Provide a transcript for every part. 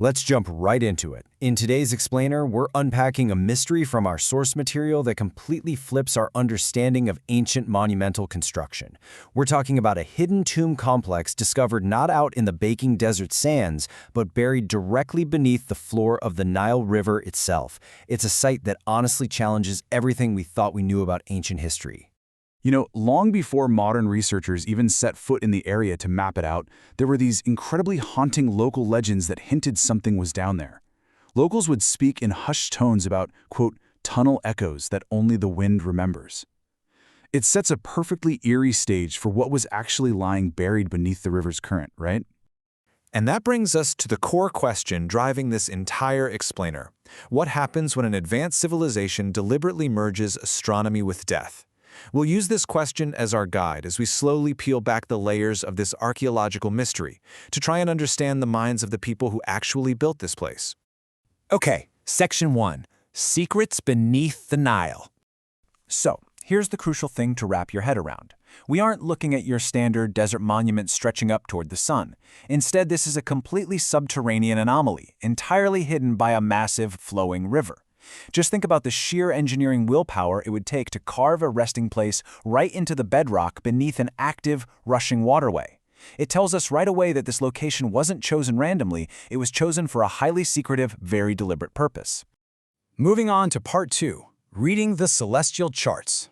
Let's jump right into it. In today's explainer, we're unpacking a mystery from our source material that completely flips our understanding of ancient monumental construction. We're talking about a hidden tomb complex discovered not out in the baking desert sands, but buried directly beneath the floor of the Nile River itself. It's a site that honestly challenges everything we thought we knew about ancient history. You know, long before modern researchers even set foot in the area to map it out, there were these incredibly haunting local legends that hinted something was down there. Locals would speak in hushed tones about, quote, tunnel echoes that only the wind remembers. It sets a perfectly eerie stage for what was actually lying buried beneath the river's current, right? And that brings us to the core question driving this entire explainer. What happens when an advanced civilization deliberately merges astronomy with death? We'll use this question as our guide as we slowly peel back the layers of this archaeological mystery to try and understand the minds of the people who actually built this place. Okay, Section 1, Secrets Beneath the Nile. So, here's the crucial thing to wrap your head around. We aren't looking at your standard desert monument stretching up toward the sun. Instead, this is a completely subterranean anomaly, entirely hidden by a massive flowing river. Just think about the sheer engineering willpower it would take to carve a resting place right into the bedrock beneath an active, rushing waterway. It tells us right away that this location wasn't chosen randomly, it was chosen for a highly secretive, very deliberate purpose. Moving on to Part 2, Reading the Celestial Charts.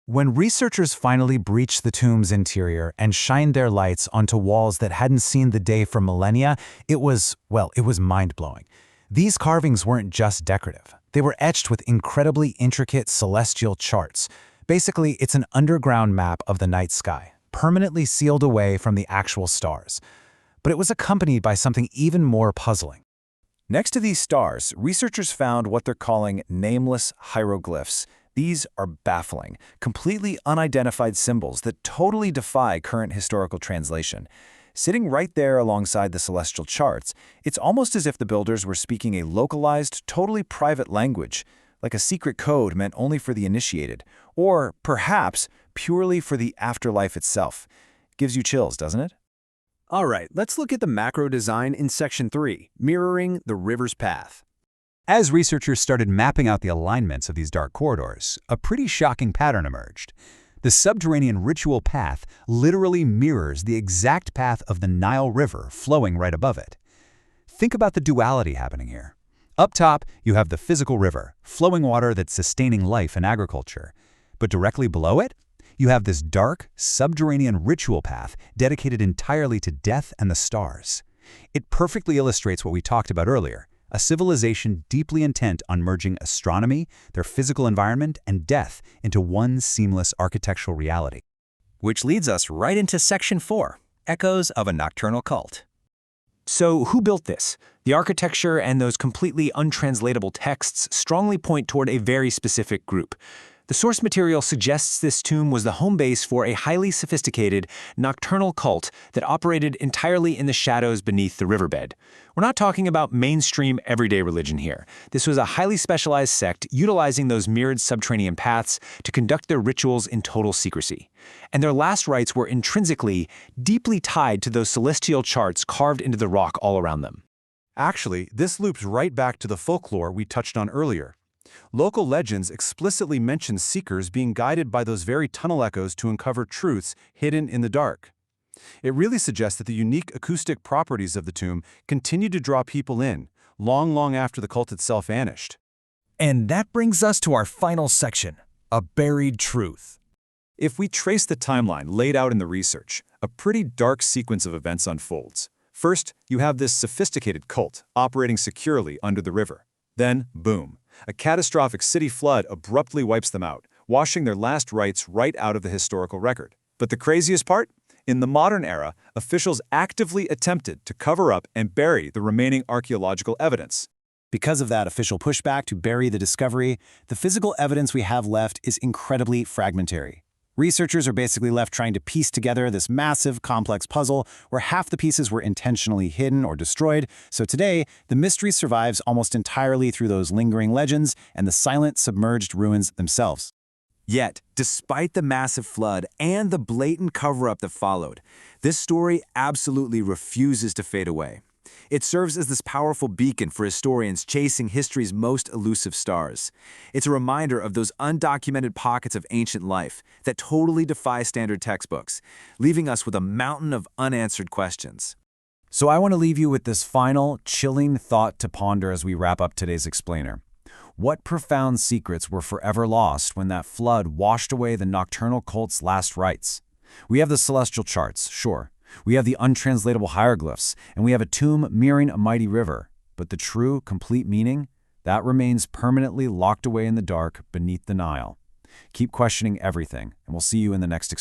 When researchers finally breached the tomb's interior and shined their lights onto walls that hadn't seen the day for millennia, it was mind-blowing. These carvings weren't just decorative. They were etched with incredibly intricate celestial charts. Basically, it's an underground map of the night sky, permanently sealed away from the actual stars. But it was accompanied by something even more puzzling. Next to these stars, researchers found what they're calling nameless hieroglyphs. These are baffling, completely unidentified symbols that totally defy current historical translation. Sitting right there alongside the celestial charts, it's almost as if the builders were speaking a localized, totally private language, like a secret code meant only for the initiated, or perhaps purely for the afterlife itself. Gives you chills, doesn't it? All right, let's look at the macro design in Section 3, Mirroring the River's Path. As researchers started mapping out the alignments of these dark corridors, a pretty shocking pattern emerged. The subterranean ritual path literally mirrors the exact path of the Nile River flowing right above it. Think about the duality happening here. Up top, you have the physical river, flowing water that's sustaining life and agriculture. But directly below it, you have this dark, subterranean ritual path dedicated entirely to death and the stars. It perfectly illustrates what we talked about earlier. A civilization deeply intent on merging astronomy, their physical environment, and death into one seamless architectural reality. Which leads us right into Section 4, Echoes of a Nocturnal Cult. So, who built this? The architecture and those completely untranslatable texts strongly point toward a very specific group. The source material suggests this tomb was the home base for a highly sophisticated, nocturnal cult that operated entirely in the shadows beneath the riverbed. We're not talking about mainstream everyday religion here. This was a highly specialized sect utilizing those mirrored subterranean paths to conduct their rituals in total secrecy. And their last rites were intrinsically, deeply tied to those celestial charts carved into the rock all around them. Actually, this loops right back to the folklore we touched on earlier. Local legends explicitly mention seekers being guided by those very tunnel echoes to uncover truths hidden in the dark. It really suggests that the unique acoustic properties of the tomb continued to draw people in, long after the cult itself vanished. And that brings us to our final section, A Buried Truth. If we trace the timeline laid out in the research, a pretty dark sequence of events unfolds. First, you have this sophisticated cult operating securely under the river. Then, boom, a catastrophic city flood abruptly wipes them out, washing their last rites right out of the historical record. But the craziest part? In the modern era, officials actively attempted to cover up and bury the remaining archaeological evidence. Because of that official pushback to bury the discovery, the physical evidence we have left is incredibly fragmentary. Researchers are basically left trying to piece together this massive, complex puzzle where half the pieces were intentionally hidden or destroyed, so today, the mystery survives almost entirely through those lingering legends and the silent, submerged ruins themselves. Yet, despite the massive flood and the blatant cover-up that followed, this story absolutely refuses to fade away. It serves as this powerful beacon for historians chasing history's most elusive stars. It's a reminder of those undocumented pockets of ancient life that totally defy standard textbooks, leaving us with a mountain of unanswered questions. So I want to leave you with this final, chilling thought to ponder as we wrap up today's explainer. What profound secrets were forever lost when that flood washed away the nocturnal cult's last rites? We have the celestial charts, sure. We have the untranslatable hieroglyphs, and we have a tomb mirroring a mighty river. But the true, complete meaning? That remains permanently locked away in the dark beneath the Nile. Keep questioning everything, and we'll see you in the next explainer.